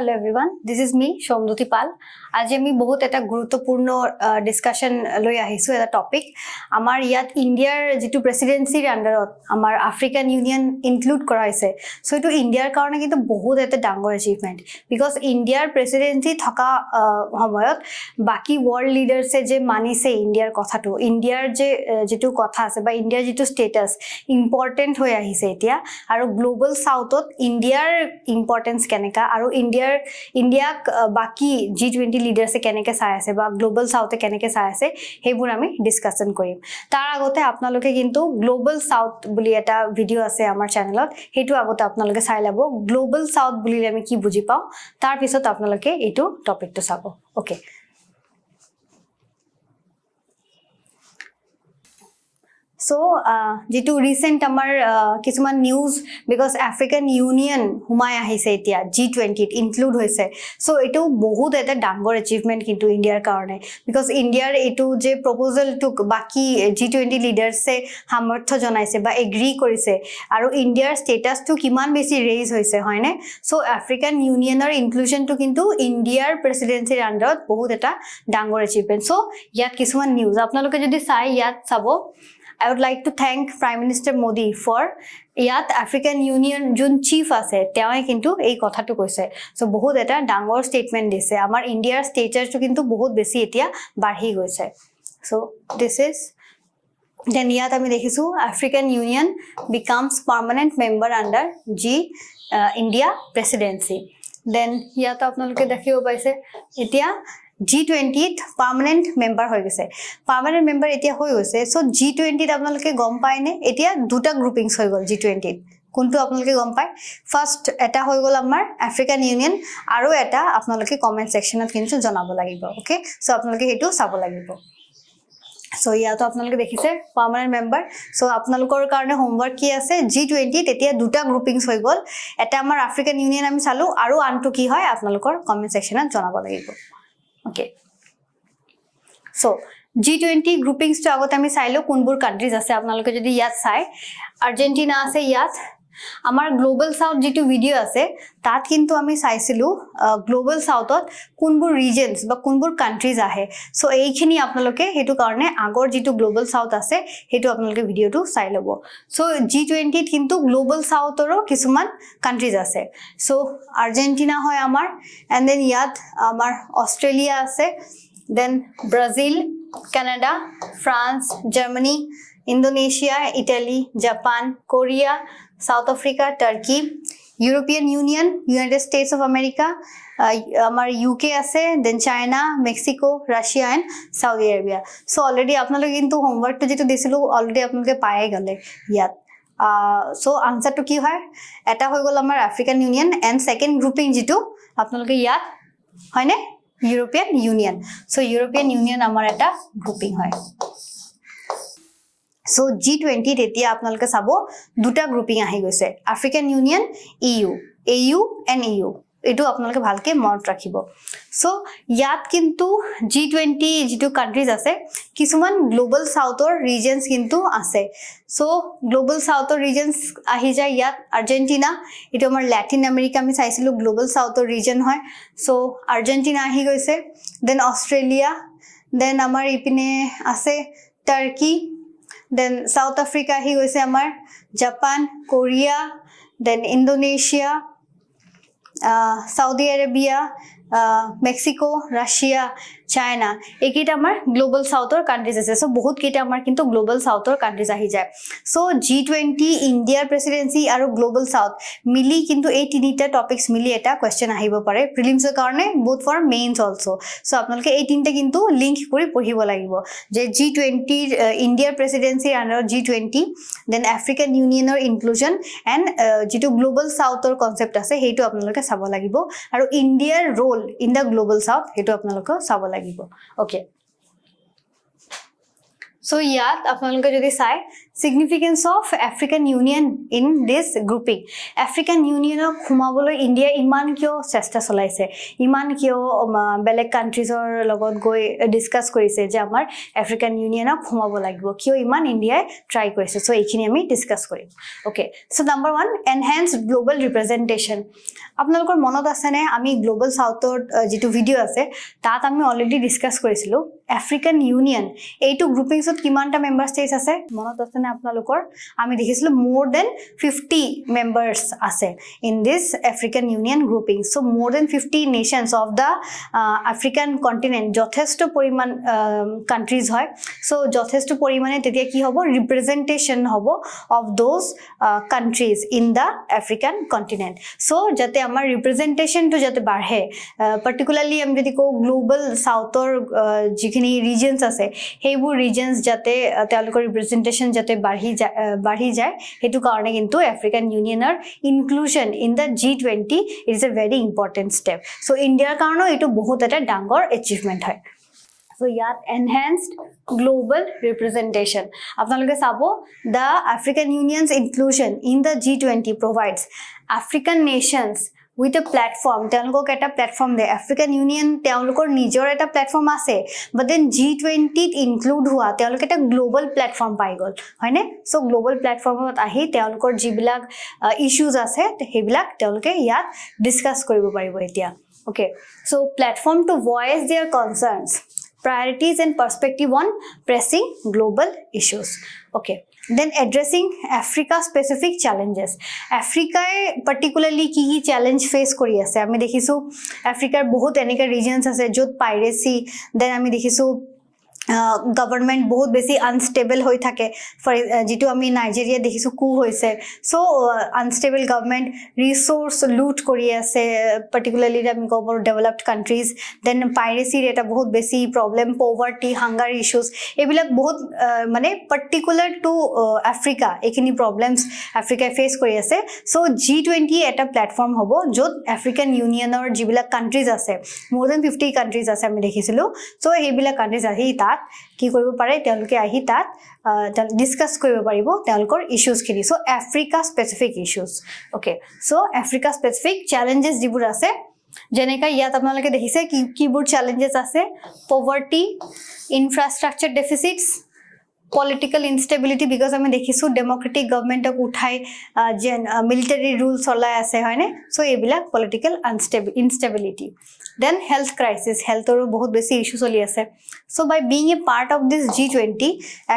Hello everyone, this is me Shomduti Pal. আজি আমি বহুত এটা গুৰুত্বপূৰ্ণ ডিসকাশন লৈ আহিছো এটা টপিক আমাৰ ইয়াত ইন্ডিয়াৰ যেটো প্ৰেসিডেন্সিৰ আন্ডাৰত আমাৰ আফ্ৰিকান ইউনিয়ন ইনক্লুড কৰা হৈছে সো এটো ইন্ডিয়াৰ কাৰণে কিন্তু বহুত এটা ডাঙৰ অ্যাচিভমেন্ট বিকজ ইন্ডিয়াৰ প্ৰেসিডেন্সি থকা সময়ত বাকি ওয়াৰ্ল্ড লিডাৰসে যে মানিছে ইন্ডিয়াৰ কথাটো ইন্ডিয়াৰ যে যেটো কথা আছে বা ইন্ডিয়াৰ যেটো স্ট্যাটাস ইম্পৰ্টেন্ট হৈ আহিছে এতিয়া আৰু গ্লোবাল সাউথত ইন্ডিয়াৰ ইম্পৰ্টেন্স কেনেকা আৰু ইন্ডিয়াক বাকি G20 লিডাৰসে কেনেকে চাই আছে বা গ্লোবাল সাউথে কেনেকে চাই আছে হেবোৰ আমি ডিসকাশন কৰিম তাৰ আগতে আপোনালোকে কিন্তু গ্লোবাল সাউথ বুলি এটা ভিডিও আছে আমাৰ চেনেলত হেতু আগতে আপোনালোকে চাই লব গ্লোবাল সাউথ বুলিলে আমি কি বুজি পাও তাৰ পিছত আপোনালোকে এটো টপিকটো চাব okay So, jitu recent amar kisuman news because African Union humay ahise etia G20 include hoise so eto bahut eta dangor achievement kintu India karone because India eto je proposal took baki G20 leaders se samarthya janaise ba agree korise aru India's status to kiman beshi raise hoise hoine so African Union or inclusion to kintu India's presidency under bahut eta dangor achievement so yat kisuman news apnaloke jodi sai yat sabo I would like to thank Prime Minister Modi for yat African Union jun chief ase teoi kintu ei kotha to koise so bahut eta dangor statement dise amar India stature to kintu bahut beshi etia barhi goise so this is then yat ami dekhisu African Union becomes permanent member under India presidency then yat apnaloke dekhibo paise etia G20 permanent member hoy gese permanent member etia hoy gese so G20 apnaloke gom pai ne etia duta groupings hoy gol G20 kuntu apnaloke gom pai first eta hoy gol amar African Union aru eta apnaloke comment section ot kintu janabo lagibo okay so apnaloke hetu sabo lagibo so ya to apnaloke dekhise permanent member so apnalokor karone homework ki ase G20 tetia duta groupings hoy gol eta amar African Union ami salu aru antu ki hoy apnalokor comment section ot janabo lagibo Okay. So G20 groupings to agot ami sailo kunbur countries ase apnaloke jodi yat sai Argentina ase yat amar global south jitu video ase tat kintu ami saisilu global southot kunbur regions ba kunbur countries ahe so eikhini apnaloke hetu karone agor jitu global south ase hetu apnaloke video tu sai lobo so G20 kintu global south oro kisuman countries ase so Argentina hoy amar and then yat amar Australia ase then Brazil Canada France Germany Indonesia Italy Japan Korea South Africa, Turkey, European Union, United States of America, amar UK ase, then China, Mexico, Russia and Saudi Arabia. So already apnaloke kintu homework to jeto disilu already apnaloke paye gale yat. So answer to ki hoy? Eta hoy gol amar African Union and second grouping jeto apnaloke yat hoy ne European Union. So European Union amar eta grouping hoy. So G20 tetia apnaloke sabo duta grouping ahi goise African Union AU and EU etu apnaloke bhalke mont rakhibo so yat kintu G20 jitu countries ase kisuman global south or regions kintu ase so global south or regions ahi jay yat Argentina etu amar Latin America mi saisilu global south or region hoy so Argentina ahi goise then Australia then amar ipine ase Turkey then South Africa hi goise amar Japan Korea then Indonesia Saudi Arabia Mexico Russia China ekita amar global south or countries ase so bahut kita amar kintu global south or countries ahi jay so G20 India presidency aru global south mili kintu ei tinita topics mili eta question ahibo pare prelims er karone both for mains also so apnaloke ei tinta kintu link kori poribo lagibo je G20 India presidency under G20 then African Union or inclusion and jitu global south or concept ase hetu apnaloke sabo lagibo aru India role in the global south hetu apnaloke sabo okay so yat apnaloke jodi sai significance of African Union in this grouping. African Union khumabolo India iman kyo chesta cholaise, iman kyo belek countries or logot goi discuss korise je amar African Union khumabo lagibo, kyo iman India try korise. So ekhini ami discuss korim. Okay, so number 1, enhance global representation. আপোনালোকৰ মনত আছে নে আমি global সাউথৰ যেটো video আছে তাত আমি already discuss কৰিছিলো আফ্ৰিকান ইউনিয়ন এইটো গ্ৰুপিংছত কিমানটা মেম্বাৰ ষ্টেটস আছে মনত আছে নে আপোনালোকৰ আমি দেখিছিলো মোৰ দেন 50 মেম্বাৰ্স আছে in this African Union grouping so more than 50 nations of the African continent যথেষ্ট পৰিমাণ কান্ট্ৰিজ হয় সো যথেষ্ট পৰিমাণে তেতিয়া কি হ'ব ৰিপ্ৰেজেন্টেশন হ'ব of those countries in the African continent so যাতে আমাৰ ৰিপ্ৰেজেন্টেশন টু যাতে বাঢ়ে পাৰ্টিকুলাৰলি আমি যদি কো গ্লোবাল সাউথৰ যিখিনি ৰিজনস আছে হেইবোৰ ৰিজনস যাতে তেওঁলোকৰ ৰিপ্ৰেজেন্টেশন যাতে বাঢ়ি যায় হেতু কাৰণে কিন্তু আফ্ৰিকান ইউনিয়নৰ inclusion in the G20 is a very important step so ইণ্ডিয়াৰ কাৰণে এটো বহুত এটা ডাঙৰ এচিভমেন্ট হয় So yat enhanced global representation. Apnaloke sabo the African Union's inclusion in the G20 provides African nations with a platform. Telokok eta platform de African Union telokor nijor eta platform ase, but then G20 include hua telok eta global platform pai gol hoine. So global platform ot ahi telokor jibilak issues ase hebilak teloke yat discuss koribo paribo etia. Okay, so platform to voice their concerns, priorities and perspective on pressing global issues. Okay, then addressing Africa specific challenges. Africa particularly ki challenge face kori ase ami dekhisu Africa bahut enika regions ase jot piracy then ami dekhisu government বহুত বেছি unstable হৈ থাকে for যেটো আমি Nigeria দেখিছো কু হৈছে so unstable government resource লুট কৰি আছে পাৰ্টিকুলাৰলি আমি কবৰ ডেভেলপড কান্ট্ৰিজ দেন পাইৰেচিৰ এটা বহুত বেছি প্ৰবলেম পভাৰ্টি হাঙ্গাৰ ইস্যুস এবিলাক বহুত মানে পাৰ্টিকুলাৰ টু আফ্ৰিকা এখিনি প্ৰবলেমস আফ্ৰিকা ফেস কৰি আছে সো G20 এটা প্ল্যাটফৰ্ম হ'ব যত আফ্ৰিকান ইউনিয়নৰ যিবিলাক কান্ট্ৰিজ আছে মোৰ দেন 50 কান্ট্ৰিজ আছে আমি দেখিছিলো সো এইবিলাক কান্ট্ৰিজ আহি তাত কি কৰিব পাৰে তেওঁলোকে আহি তাত ডিসকাস কৰিব পাৰিব তেওঁলোকৰ ইস্যুস খিনি so Africa specific issues okay so Africa specific challenges যিবোৰ আছে যেনেকা ইয়াত আপোনালোকে দেখিছে কিবোৰ চ্যালেঞ্জেস আছে poverty infrastructure deficits political instability because আমি দেখিছো ডেমোক্ৰেটিক গভর্নমেন্টক উঠাই যে মিলিটারি রুল চলাই আছে হয়নে সো এইবিলাক political instability then health crisis healthৰ বহুত বেছি ইস্যু চলি আছে so by being a part of this G20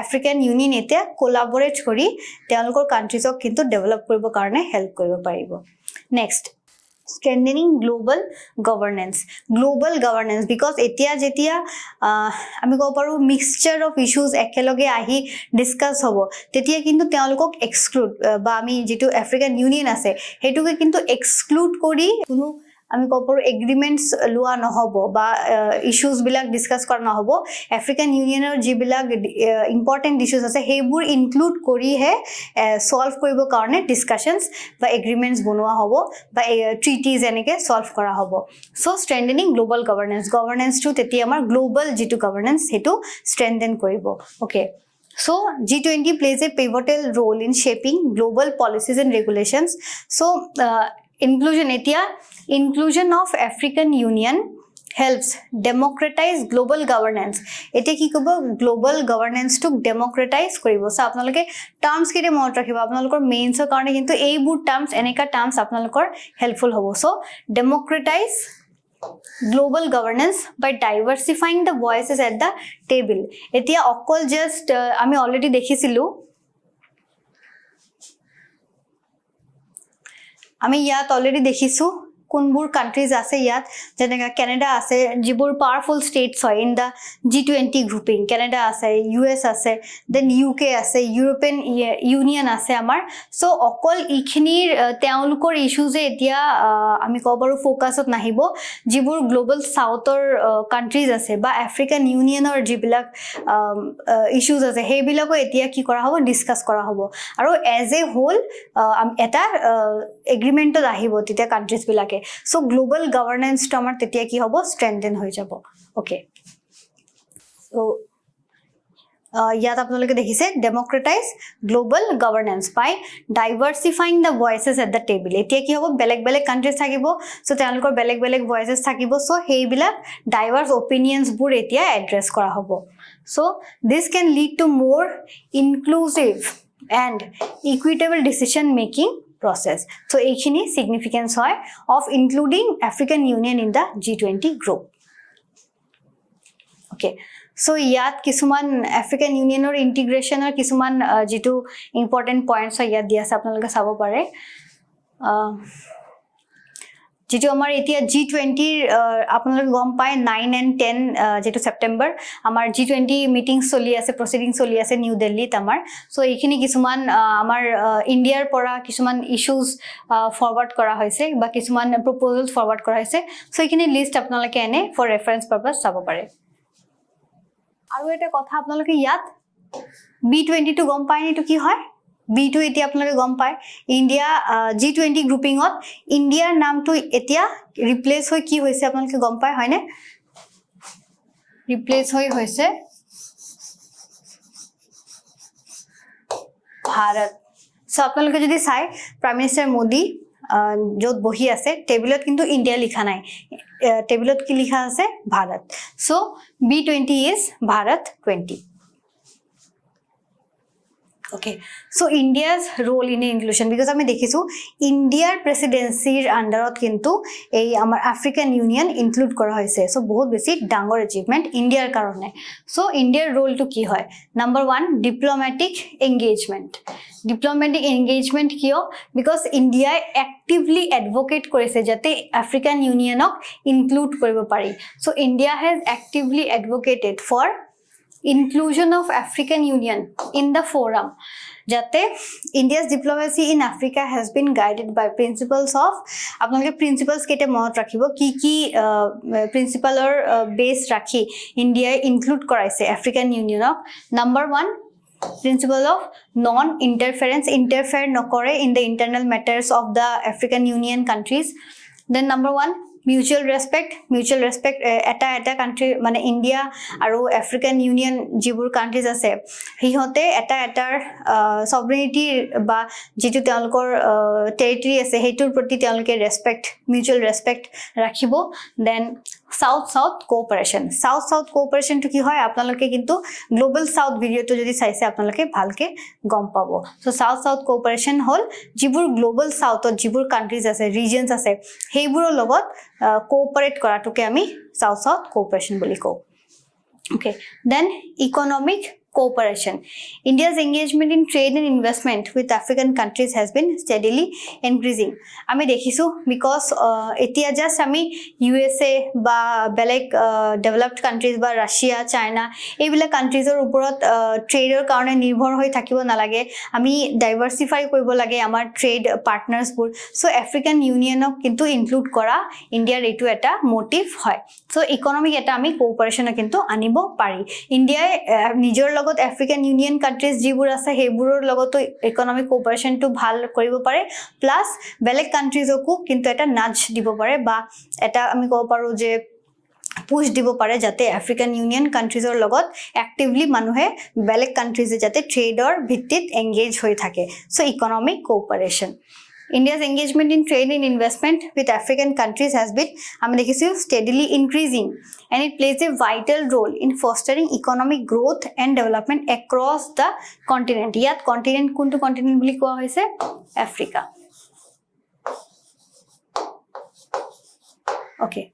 African Union এতিয়া কোলাবৰেট কৰি তেওঁলোকৰ কান্ট্ৰিজক কিন্তু ডেভেলপ কৰিব কাৰণে হেল্প কৰিব পাৰিব next strengthening global governance because etia jetia ami ko paru mixture of issues ekeloge ahi discuss hobo tetia kintu teolokok exclude ba ami jetu African Union ase hetuke kintu exclude kori kunu আমি কপৰ এগ্ৰিমেন্টস লোৱা নহব বা issues বিলাক discuss কৰা নহব African ইউনিয়নৰ যিবিলাক important issues আছে হেবোৰ ইনক্লুড কৰি হে সলভ কৰিব কাৰণে ডিসকাশনস বা এগ্ৰিমেন্টস বনোৱা হ'ব বা ট্ৰিটিজ এনেকে সলভ কৰা হ'ব সো স্ট্ৰেংথেনিং গ্লোবাল গভৰ্নেন্স টু তেতি আমাৰ গ্লোবাল যেটো গভৰ্নেন্স হেতু স্ট্ৰেংথেন কৰিব okay So G20 plays a pivotal role in shaping global policies and regulations so inclusion of African Union helps democratize global governance ete ki kobo global governance to democratize koribo so apnaloke terms kire mot rakhiba apnalokor mains or karone kintu ei boot terms eneka terms apnalokor helpful hobo so democratize global governance by diversifying the voices at the table etia okol just ami already dekhisilu আমি ইয়াত already দেখিছো কোনবোৰ countries আছে ইয়াত যেনেকা Canada আছে যিবোৰ পাওয়াৰফুল states হয় in the G20 grouping Canada আছে US আছে দেন UK আছে ইউৰোপিয়ান ইউনিয়ন আছে আমাৰ সো অকল ইখিনিৰ তেওঁলোকৰ ইস্যুজে এতিয়া আমি কবৰো ফোকাসত নাহিব যিবোৰ গ্লোবাল সাউথৰ কান্ট্ৰিজ আছে বা আফ্ৰিকান ইউনিয়নৰ যিবিলাক ইস্যুজ আছে হেবিলাকো এতিয়া কি কৰা হ'ব ডিসকাস কৰা হ'ব আৰু এজ এ হোল এটা এগ্ৰিমেন্টত আহিব তেতিয়া কান্ট্রিজ বিলাকে so global governance to amar tetia ki hobo strengthen hoy jabo okay so ইয়াত আপোনালোকে দেখিছে democratize global governance by diversifying the voices at the table এতিয়া কি হ'ব বেলেগ বেলেগ কান্ট্ৰিজ থাকিব সো তেওঁলোকৰ বেলেগ বেলেগ ভয়েসেস থাকিব সো সেইবিলাক ডাইভাৰ্স অপিনিয়নছ বোৰ এতিয়া এড্ৰেছ কৰা হ'ব so this can lead to মোৰ inclusive and equitable decision making process so এইখিনি significance হয় of including African Union in the G20 group okay so ইয়াত কিছুমান African Union or integration or কিছুমান যেটো important points হয় ইয়াত দিয়া আছে আপোনালোকে চাব পাৰে যেটো আমাৰ এতিয়া G20 আপোনালোকে গম পায় 9 and 10 যেটো সেপ্টেম্বৰ আমাৰ G20 মিটিং চলি আছে প্ৰসিডিং চলি আছে নিউ দিল্লীত আমাৰ সো এইখিনি কিছুমান আমাৰ ইন্ডিয়াৰ পৰা কিছুমান ইস্যুজ ফৰৱাৰ্ড কৰা হৈছে বা কিছুমান প্ৰপোজালস ফৰৱাৰ্ড কৰা হৈছে সো এইখিনি লিষ্ট আপোনালোকে এনে ফৰ ৰেফাৰেন্স পাৰপাস চাব পাৰে আৰু এটা কথা আপোনালোকে ইয়াত B20 টো গম পায় নি তো কি হয় B2 এতিয়া আপোনালোকে গম পায় ইন্ডিয়া G20 গ্ৰুপিংত ইন্ডিয়াৰ নামটো এতিয়া ৰিপ্লেস হৈ কি হৈছে আপোনালোকে গম পায় হয়নে ৰিপ্লেস হৈ হৈছে ভাৰত সো আপোনালোকে যদি চাই প্ৰাইম মিনিষ্টাৰ মোদী যত বহি আছে টেবুলত কিন্তু ইন্ডিয়া লিখা নাই টেবুলত কি লিখা আছে Bharat so B20 is Bharat 20 okay so India's role in inclusion because আমি দেখিছো ইন্ডিয়াৰ প্ৰেসিডেন্সিৰ আন্ডাৰত কিন্তু এই আমাৰ আফ্ৰিকান ইউনিয়ন ইনক্লুড কৰা হৈছে সো বহুত বেছি ডাঙৰ এচিভমেন্ট ইন্ডিয়াৰ কাৰণে সো ইন্ডিয়াৰ ৰোলটো কি হয় নাম্বাৰ 1 ডিপ্লোম্যাটিক এংগেজমেন্ট কিয় বিকজ ইন্ডিয়াই এক্টিভলি এডভোকেট কৰিছে যাতে আফ্ৰিকান ইউনিয়নক ইনক্লুড কৰিব পাৰি so India has actively advocated for inclusion of African Union in the forum jate India's diplomacy in Africa has been guided by principles of apnaloke principles kete monot rakhibo ki principle or base rakhi India include koraise African Union of number 1 principle of non interference interfere nokore in the internal matters of the African Union countries then number 1 mutual respect eta country mane India aru African Union jibur countries ase hihote eta sovereignty ba jitu telkor territory ase hetur proti telke mutual respect rakhibo then south cooperation to ki hoy apnaloke kintu global south video to jodi saise apnaloke bhalke gom pabo so south cooperation hol jibur global south or jibur countries ase regions ase heiburo logot cooperate koratoke ami south cooperation boli ko okay then economic cooperation India's engagement in trade and investment with African countries has been steadily increasing ami dekhisu because etia just ami USA ba belek developed countries ba Russia China ebila countries or uporot trade or karone nirbhor hoi thakibo nalage ami diversify koribo lage amar trade partners bur so African Union ok kintu include kora India etu eta motive hoy so economic eta ami cooperation kintu anibo pari India nijor African Union countries jibur ase heburor logoto economic cooperation to bhal koribo pare plus belek countries oku kintu eta nudge dibo pare ba eta ami ko paru je push dibo pare jate African Union countries or logot actively manuhe belek countries jate trade or bhittit engage hoi thake so economic cooperation India's engagement in trade and investment with African countries has been steadily increasing and it plays a vital role in fostering economic growth and development across the continent. Yat continent kuntu continent boli koa hoise Africa. Okay.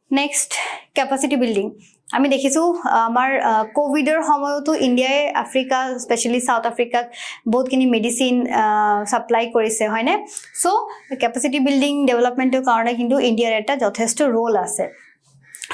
Next, capacity building. আমি দেখিছো আমাৰ কোভিডৰ সময়তো ইন্ডিয়াই Africa specially south Africa বহুতখিনি medicine supply কৰিছে হয়নে so capacity building ডেভেলপমেন্টৰ কাৰণে কিন্তু ইন্ডিয়াৰ এটা যথেষ্ট ৰোল আছে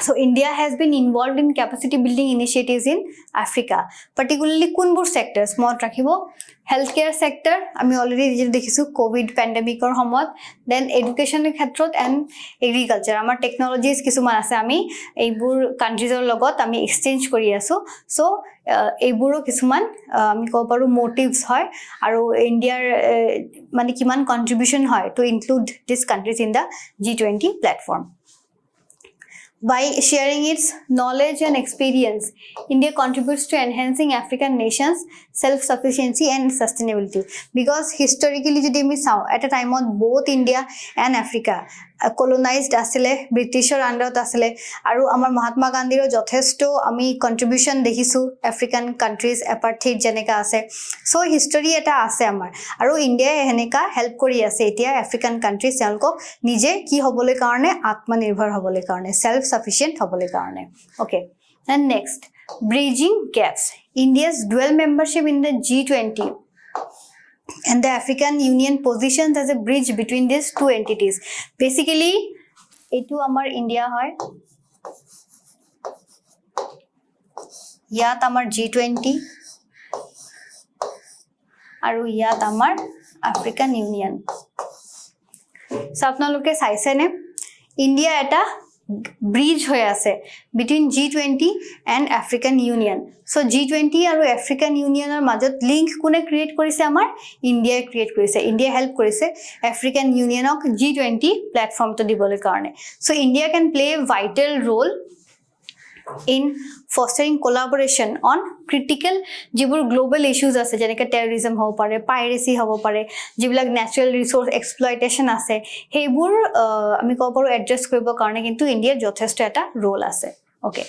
So India has been involved in capacity building initiatives in Africa, particularly kunbur sectors. Mod rakhibo healthcare sector. Ami already dekhisu COVID pandemic or homot. Then education khetrot and agriculture. Amar technologies kisuman ase ami eibur countries or logot ami exchange kori asu. So eiburo kisuman ami ko paru motives hoy aru India mane kiman contribution hoy to include these countries in the G20 platform. By sharing its knowledge and experience, India contributes to enhancing African nations' self-sufficiency and sustainability. Because historically, jodi ami sao, at a time on both India and Africa colonized asile, Britishor under asile, aru amar Mahatma Gandhi ro jothesto ami contribution dekhisu African countries apartheid jeneka ase. So history eta ase amar. Aru India heneka help kori ase etia African countries jalkok nije ki hobole karone atmanirbhar hobole karone self sufficient hobole karone. Okay, and next, bridging gaps. India's dual membership in the G20 and the African Union positions as a bridge between these two entities. Basically, etu amar India hoy, yat amar G20 aru yat amar African Union. So apnaloke saise ne India eta bridge hoy ase between G20 and African Union. So G20 aru African Union or majot link kune create korise amar India create korise. India help korise African Union ok G20 platform to dibole karone. So India can play a vital role in fostering collaboration on critical jibur global issues ase jeneka terrorism hobo pare, piracy hobo pare, jibilak natural resource exploitation ase hebur ami ko paru address koribo karone kintu India jothesto eta role ase. Okay,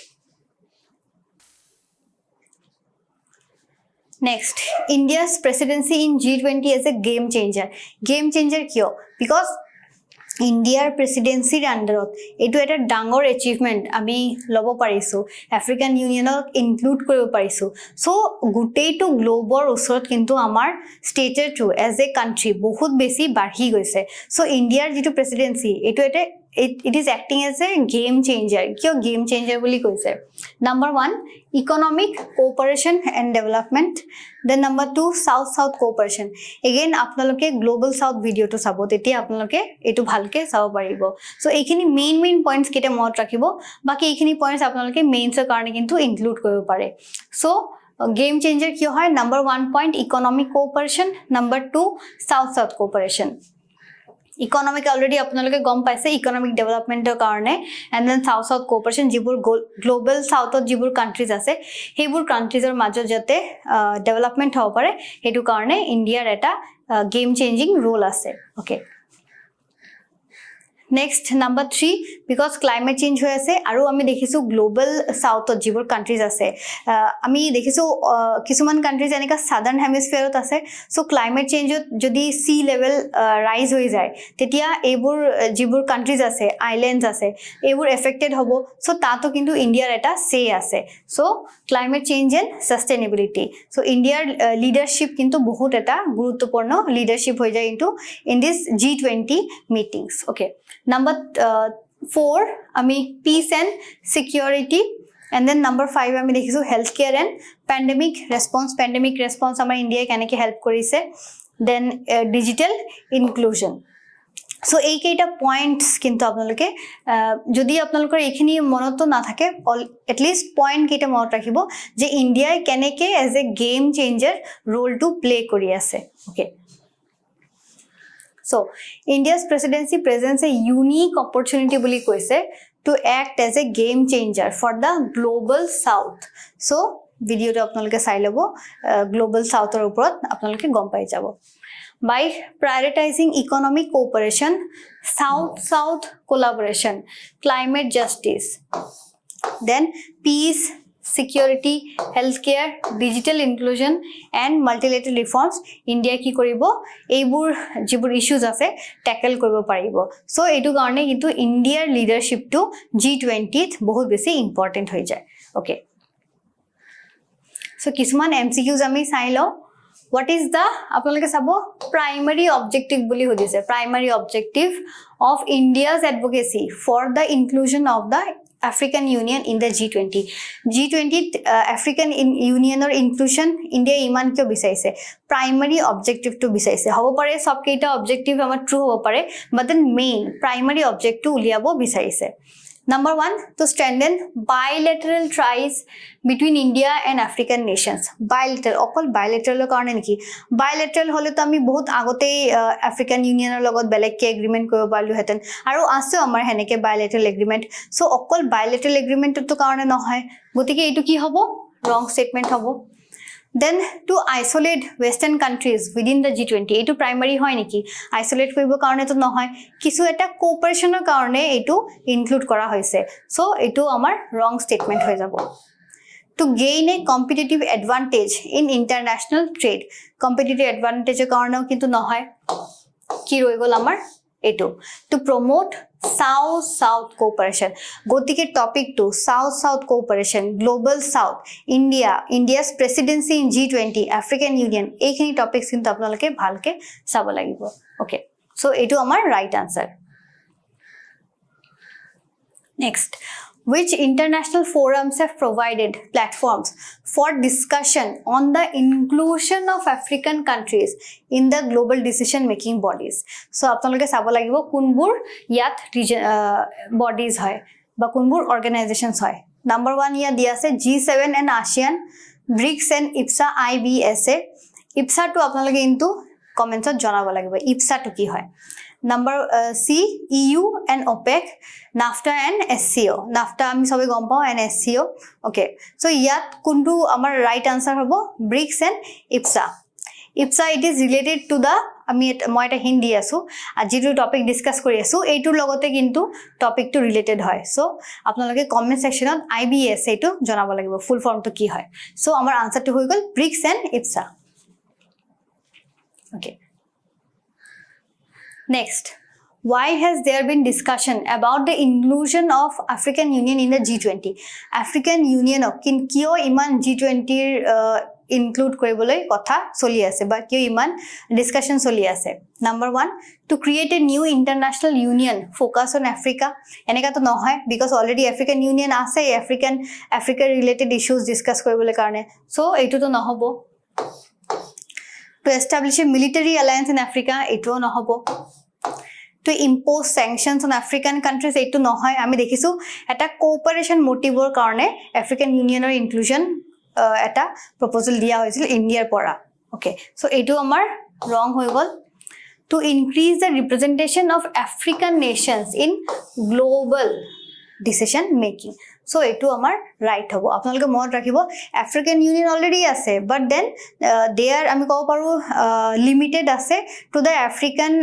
next, India's presidency in G20 is a game changer. Game changer kyo? Because India's presidency underot etu eta dangor achievement ami lobo parisu, African Union include koribo parisu. So gutei to global usorot kintu amar stature to as a country bahut beshi barhi goise. So India's jitu presidency etu eta it is acting as a game changer. Kyo game changer boli koise? Number 1, economic cooperation and development. Then number 2, South-South cooperation. Again, apnaloke global South video to sabo teti apnaloke etu bhalke sabo paribo. So ekhini main points kete mot rakhibo. Baki ekhini points apnaloke mains er karone kintu include koribo pare. So game changer kyo hoy? Number 1 point, economic cooperation. Number 2, South-South cooperation. Economic already apnaloke gom paise economic development er karone, and then South-South cooperation jibur global South or jibur countries ase hebur countries er majot jate development hobo pare hetu karone India eta game changing role ase. Okay, next, number 3, because climate change hoy ase aru ami dekhisu global South or jibur countries ase ami dekhisu kisuman countries eneka southern hemisphere ot ase. So climate change jodi sea level rise hoi jay tetia ebur jibur countries ase islands ase ebur affected hobo. So tato kintu India eta say ase. So climate change and sustainability. So India leadership kintu bahut eta guruttopurno leadership hoi jay in this G20 meetings. Okay, number 4 ami peace and security, and then number 5 ami dekhisu healthcare and pandemic response amar India keneke help korise. Then digital inclusion. So ei keita points kintu apnaloke jodi apnalokor ekhini monoto na thake at least point keita monot rakhibo je India keneke as a game changer role to play kori ase. Okay, so India's presidency presents a unique opportunity boli koise to act as a game changer for the global South. So video to apnaloke sai lobo global South er uporot apnaloke gom pai jabo. By prioritizing economic cooperation, South-South collaboration, climate justice, then peace, security, healthcare, digital inclusion and multilateral reforms, India ki koribo eibur jibur issues ase tackle koribo paribo. So etu karone kintu India leadership to G20 bahut beshi important hoi jay. Okay, so kisuman MCQs ami sai lo. What is the apnaloke sabo primary objective boli hodise? Primary objective of India's advocacy for the inclusion of the African Union in the G20. G20 African Union or inclusion India iman kyo bisaise? Primary objective to bisaise. Hobo pare sob keita objective amar true hobo pare, but then main primary objective uliabo bisaise. Number 1, to strengthen bilateral ties between India and African nations. Bilateral, অকল bilateral কাৰণে নেকি? Bilateral হলে তো আমি বহুত আগতে African Unionৰ লগত বেলেগকে এগ্ৰিমেন্ট কৰিব পাৰিলোহেঁতেন আৰু আছে আমাৰ হেনেকে bilateral agreement. So অকল bilateral agreement তো কাৰণে নহয়, গতিকে এইটো কি হ'ব? Wrong statement হ'ব. Then to isolate western countries within the G20, এইটো primary হয় নেকি? Isolate কৰিব কাৰণে তো নহয়, কিছু এটা কোঅপাৰেশনৰ কাৰণে এইটো ইনক্লুড কৰা হৈছে। সো এইটো আমাৰ wrong statement হৈ যাব। To gain a competitive advantage in international trade, competitive advantage কাৰণেও কিন্তু নহয়, কি ৰৈ গল আমাৰ এইটো। To promote South-South cooperation, গতিকে topic to South-South cooperation, Global South, India's presidency in G20, African Union, এইখিনি topics কিন্তু আপোনালোকে ভালকে চাব লাগিব। Okay, so এইটো আমাৰ right answer. Next, which international forums have provided platforms for discussion on the inclusion of African countries in the global decision making bodies? So আপোনালোকে চাব লাগিব কোনবোৰ ইয়াত bodies হয় বা কোনবোৰ organizations হয়। Number 1 ইয়াত দিয়া আছে G7 and ASEAN, BRICS and IPSA, IBSA. IPSA to আপোনালোকে কিন্তু কমেন্টত জনাব লাগিব IPSA to কি হয়। Number C, EU and OPEC, NAFTA and SCO. NAFTA আমি সবে গম পাও and SCO. Okay, so ইয়াত কোনটো আমাৰ right answer হ'ব? BRICS and IPSA. IPSA, it is related to the, আমি মই এটা হিন্ট দি আছো, আজিটো টপিক ডিসকাস কৰি আছো, এইটোৰ লগতে কিন্তু টপিকটো ৰিলেটেড হয়। সো আপোনালোকে কমেন্ট সেকশনত IBS এইটো জনাব লাগিব ফুল ফৰ্মটো কি হয়। সো আমাৰ আনসারটো হৈ গল BRICS and IPSA. Okay. Next, why has there been discussion about the inclusion of African Union in the G20? African Union কিয় ইমান G20 include কৰিবলৈ কথা চলি আছে বা কিয় ইমান discussion চলি আছে? Number 1, to create a new international union focus on Africa. এনেকা তো নহয়, because already African Union আছে, Africa related issues discuss কৰিবলৈ কাৰণে। So এইটো তো নহব। To establish a military alliance in Africa, এইটোও নহব। To impose sanctions on African countries, এইটো নহয়। আমি দেখিছো এটা কোঅপাৰেশন মোটিভৰ কাৰণে African Unionৰ inclusion এটা proposal দিয়া হৈছিল ইন্ডিয়াৰ পৰা। Okay, so এইটো আমাৰ wrong হৈ গল। To increase the representation of African nations in global decision making, so এইটো আমাৰ right হ'ব। আপোনালোকে মনত ৰাখিব African Union already আছে, but then they are আমি কব পাৰো limited আছে to the African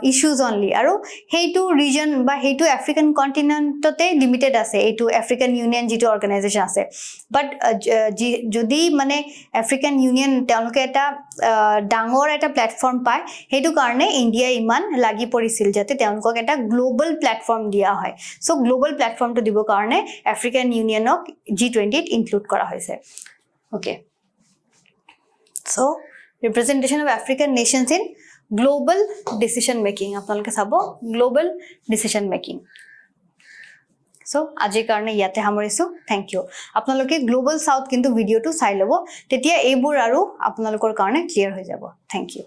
issues only, আৰু হেইটো region বা হেইটো African continentতে limited আছে এইটো African Union যেটো organization আছে। but যদি মানে African Union তেওঁলোকে এটা ডাঙৰ এটা প্ল্যাটফৰ্ম পায়, হেইটো কাৰণে ইন্ডিয়া ইমান লাগি পৰিছিল যাতে তেওঁলোকক এটা গ্লোবাল প্ল্যাটফৰ্ম দিয়া হয়। সো গ্লোবাল প্ল্যাটফৰ্মটো দিব কাৰণে African Union G20 include করা হয়েছে। Okay, so representation of African nations in global decision making, আপোনালোকে চাব global decision making। So আজিৰ কাৰণে ইয়াতে সামৰিছো। Thank you। আপোনালোকে গ্লোবাল সাউথ কিন্তু ভিডিওটো চাই লব, তেতিয়া এইবোৰ আৰু আপোনালোকৰ কাৰণে ক্লিয়াৰ হৈ যাব। Thank you।